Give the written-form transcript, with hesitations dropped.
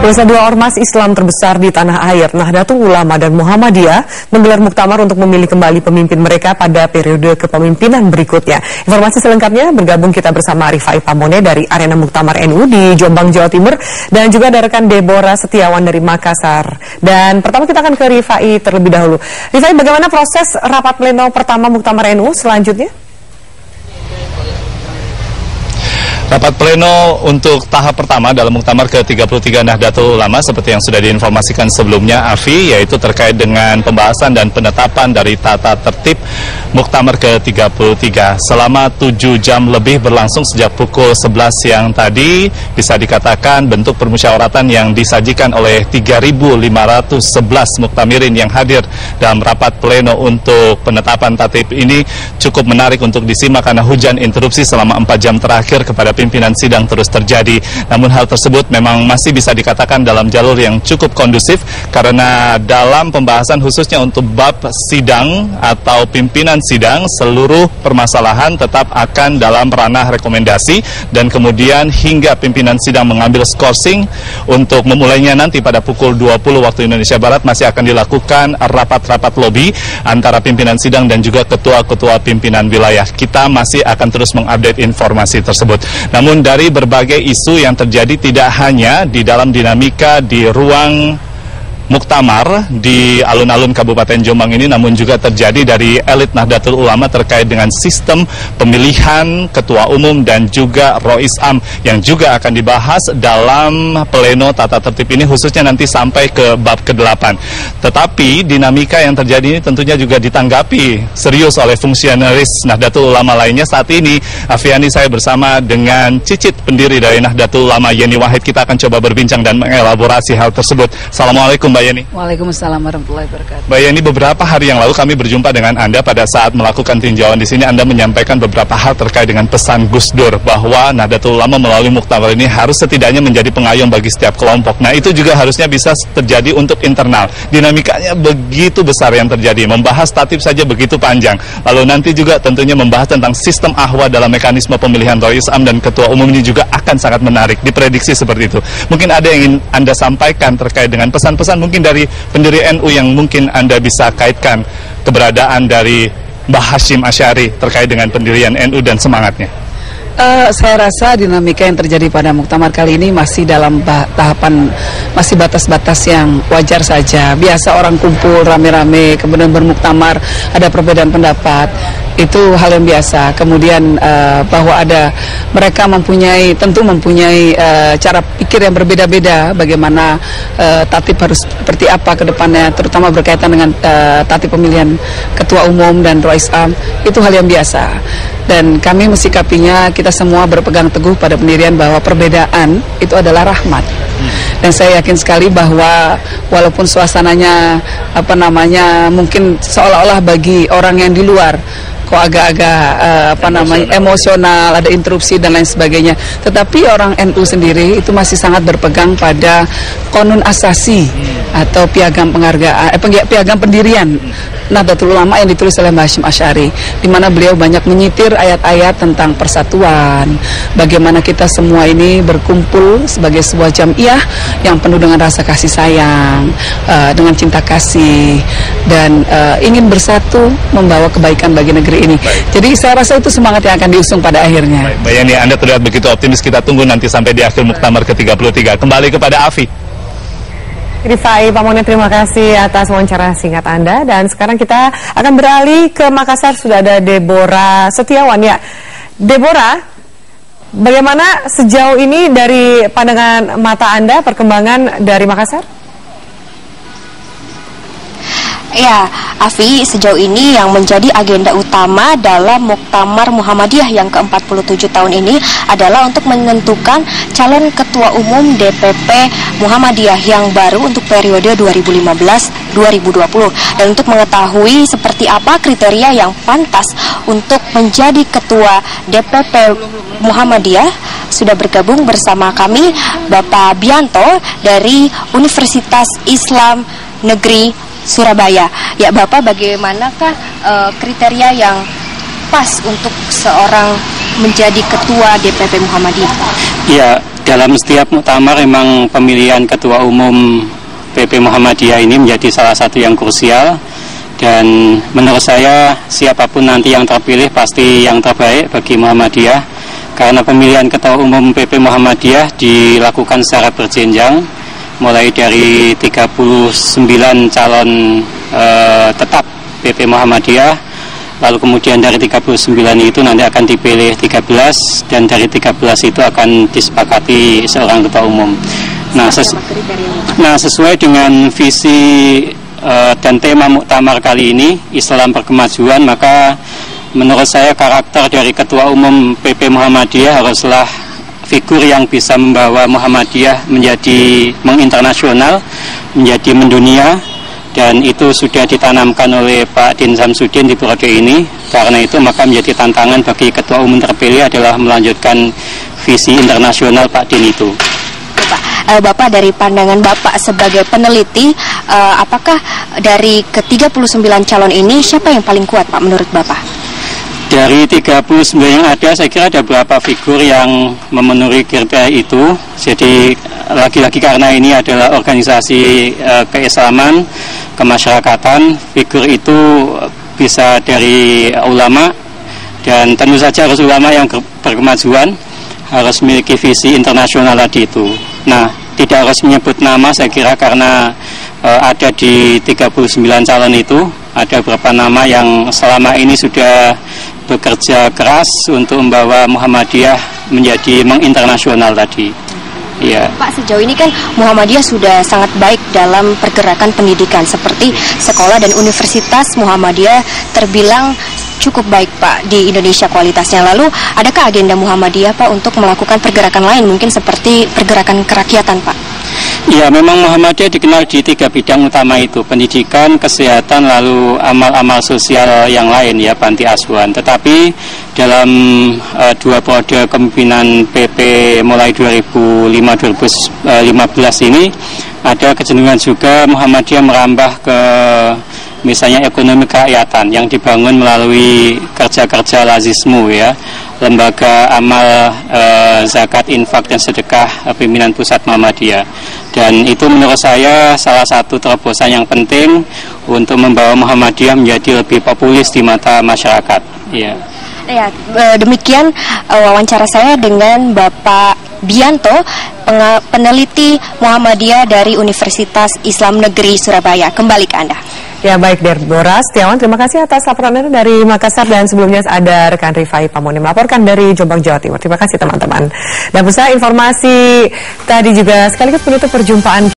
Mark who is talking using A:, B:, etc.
A: Pemirsa, dua ormas Islam terbesar di tanah air, Nahdlatul Ulama dan Muhammadiyah, menggelar muktamar untuk memilih kembali pemimpin mereka pada periode kepemimpinan berikutnya. Informasi selengkapnya bergabung kita bersama Rifai Pamone dari Arena Muktamar NU di Jombang, Jawa Timur, dan juga ada rekan Deborah Setiawan dari Makassar. Dan pertama kita akan ke Rifai terlebih dahulu. Rifai, bagaimana proses rapat pleno pertama Muktamar NU selanjutnya?
B: Rapat pleno untuk tahap pertama dalam Muktamar ke-33 Nahdlatul Ulama seperti yang sudah diinformasikan sebelumnya, Afi, yaitu terkait dengan pembahasan dan penetapan dari tata tertib Muktamar ke-33 selama 7 jam lebih berlangsung sejak pukul 11 siang tadi. Bisa dikatakan bentuk permusyawaratan yang disajikan oleh 3.511 muktamirin yang hadir dalam rapat pleno untuk penetapan tatib ini cukup menarik untuk disimak karena hujan interupsi selama 4 jam terakhir kepada pimpinan sidang terus terjadi. Namun hal tersebut memang masih bisa dikatakan dalam jalur yang cukup kondusif karena dalam pembahasan khususnya untuk bab sidang atau pimpinan sidang, seluruh permasalahan tetap akan dalam ranah rekomendasi dan kemudian hingga pimpinan sidang mengambil skorsing untuk memulainya nanti pada pukul 20 waktu Indonesia Barat masih akan dilakukan rapat-rapat lobi antara pimpinan sidang dan juga ketua-ketua pimpinan wilayah. Kita masih akan terus mengupdate informasi tersebut. Namun dari berbagai isu yang terjadi tidak hanya di dalam dinamika di ruang muktamar di alun-alun Kabupaten Jombang ini, namun juga terjadi dari elit Nahdlatul Ulama terkait dengan sistem pemilihan ketua umum dan juga Rois Am yang juga akan dibahas dalam pleno tata tertib ini khususnya nanti sampai ke bab ke-8. Tetapi dinamika yang terjadi ini tentunya juga ditanggapi serius oleh fungsionaris Nahdlatul Ulama lainnya. Saat ini Afiani, saya bersama dengan Cicit, pendiri dari Nahdlatul Ulama, Yeni Wahid. Kita akan coba berbincang dan mengelaborasi hal tersebut. Assalamualaikum Mbak Yeni.
C: Waalaikumsalam warahmatullahi wabarakatuh.
B: Mbak Yeni, beberapa hari yang lalu kami berjumpa dengan Anda pada saat melakukan tinjauan di sini. Anda menyampaikan beberapa hal terkait dengan pesan Gus Dur bahwa Nahdlatul Ulama melalui muktamar ini harus setidaknya menjadi pengayom bagi setiap kelompok. Nah, itu juga harusnya bisa terjadi untuk internal. Dinamikanya begitu besar yang terjadi. Membahas tatib saja begitu panjang. Lalu nanti juga tentunya membahas tentang sistem ahwa dalam mekanisme pemilihan Rois Am dan ketua umum ini juga akan sangat menarik. Diprediksi seperti itu. Mungkin ada yang ingin Anda sampaikan terkait dengan pesan-pesan mungkin dari pendiri NU yang mungkin Anda bisa kaitkan keberadaan dari Mbah Hashim Asy'ari terkait dengan pendirian NU dan semangatnya.
C: Saya rasa dinamika yang terjadi pada muktamar kali ini masih dalam tahapan, masih batas-batas yang wajar saja. Biasa orang kumpul rame-rame kemudian bermuktamar, ada perbedaan pendapat, itu hal yang biasa. Kemudian bahwa ada mereka tentu mempunyai cara pikir yang berbeda-beda bagaimana tatib harus seperti apa ke depannya, terutama berkaitan dengan tatib pemilihan ketua umum dan Rois Am, itu hal yang biasa. Dan kami mensikapinya, kita semua berpegang teguh pada pendirian bahwa perbedaan itu adalah rahmat. Dan saya yakin sekali bahwa walaupun suasananya mungkin seolah-olah bagi orang yang di luar kok agak-agak emosional, ada interupsi dan lain sebagainya. Tetapi orang NU sendiri itu masih sangat berpegang pada konun asasi atau piagam penghargaan, piagam pendirian Nahdlatul Ulama yang ditulis oleh Mbah Hashim Asy'ari, di mana beliau banyak menyitir ayat-ayat tentang persatuan, bagaimana kita semua ini berkumpul sebagai sebuah jamiah yang penuh dengan rasa kasih sayang, dengan cinta kasih, dan ingin bersatu membawa kebaikan bagi negeri ini. Jadi saya rasa itu semangat yang akan diusung pada akhirnya.
B: Mbak Yeni, Anda terlihat begitu optimis. Kita tunggu nanti sampai di akhir muktamar ke-33. Kembali kepada Afi.
A: Rifai Pamone, terima kasih atas wawancara singkat Anda. Dan sekarang kita akan beralih ke Makassar. Sudah ada Deborah Setiawan. Ya, Deborah, bagaimana sejauh ini dari pandangan mata Anda perkembangan dari Makassar?
D: Ya, Afi, sejauh ini yang menjadi agenda utama dalam Muktamar Muhammadiyah yang ke-47 tahun ini adalah untuk menentukan calon ketua umum DPP Muhammadiyah yang baru untuk periode 2015-2020. Dan untuk mengetahui seperti apa kriteria yang pantas untuk menjadi ketua DPP Muhammadiyah, sudah bergabung bersama kami Bapak Bianto dari Universitas Islam Negeri Surabaya. Ya Bapak, bagaimanakah kriteria yang pas untuk seorang menjadi ketua DPP Muhammadiyah?
E: Ya, dalam setiap muktamar memang pemilihan ketua umum PP Muhammadiyah ini menjadi salah satu yang krusial, dan menurut saya siapapun nanti yang terpilih pasti yang terbaik bagi Muhammadiyah, karena pemilihan ketua umum PP Muhammadiyah dilakukan secara berjenjang, mulai dari 39 calon tetap PP Muhammadiyah, lalu kemudian dari 39 itu nanti akan dipilih 13, dan dari 13 itu akan disepakati seorang ketua umum. Nah, sesuai dengan visi dan tema muktamar kali ini, Islam berkemajuan, maka menurut saya karakter dari ketua umum PP Muhammadiyah haruslah figur yang bisa membawa Muhammadiyah menjadi menginternasional, menjadi mendunia, dan itu sudah ditanamkan oleh Pak Din Samsudin di periode ini. Karena itu maka menjadi tantangan bagi ketua umum terpilih adalah melanjutkan visi internasional Pak Din itu.
D: Bapak, dari pandangan Bapak sebagai peneliti, apakah dari ke-39 calon ini siapa yang paling kuat Pak menurut Bapak?
E: Dari 39 yang ada, saya kira ada beberapa figur yang memenuhi kriteria itu. Jadi lagi-lagi karena ini adalah organisasi keislaman, kemasyarakatan, figur itu bisa dari ulama, dan tentu saja harus ulama yang berkemajuan, harus memiliki visi internasional tadi itu. Nah, tidak harus menyebut nama, saya kira, karena ada di 39 calon itu ada beberapa nama yang selama ini sudah bekerja keras untuk membawa Muhammadiyah menjadi menginternasional tadi. Ya.
D: Pak, sejauh ini kan Muhammadiyah sudah sangat baik dalam pergerakan pendidikan, seperti sekolah dan universitas Muhammadiyah terbilang cukup baik Pak di Indonesia kualitasnya. Lalu adakah agenda Muhammadiyah Pak untuk melakukan pergerakan lain, mungkin seperti pergerakan kerakyatan Pak?
E: Ya, memang Muhammadiyah dikenal di 3 bidang utama itu, pendidikan, kesehatan, lalu amal-amal sosial yang lain, ya, panti asuhan. Tetapi dalam 2 periode kepemimpinan PP mulai 2005-2015 ini ada kecenderungan juga Muhammadiyah merambah ke misalnya ekonomi kerakyatan yang dibangun melalui kerja-kerja lazismu, ya, lembaga amal, zakat, infak, dan sedekah pimpinan pusat Muhammadiyah. Dan itu menurut saya salah satu terobosan yang penting untuk membawa Muhammadiyah menjadi lebih populis di mata masyarakat. Ya.
D: Ya, demikian wawancara saya dengan Bapak Bianto, peneliti Muhammadiyah dari Universitas Islam Negeri Surabaya. Kembali ke Anda.
A: Ya, baik, Deborah Setiawan, terima kasih atas laporan Anda dari Makassar, dan sebelumnya ada rekan Rifai Pamoni melaporkan dari Jombang, Jawa Timur. Terima kasih teman-teman. Dan pemirsa, informasi tadi juga sekaligus menutup perjumpaan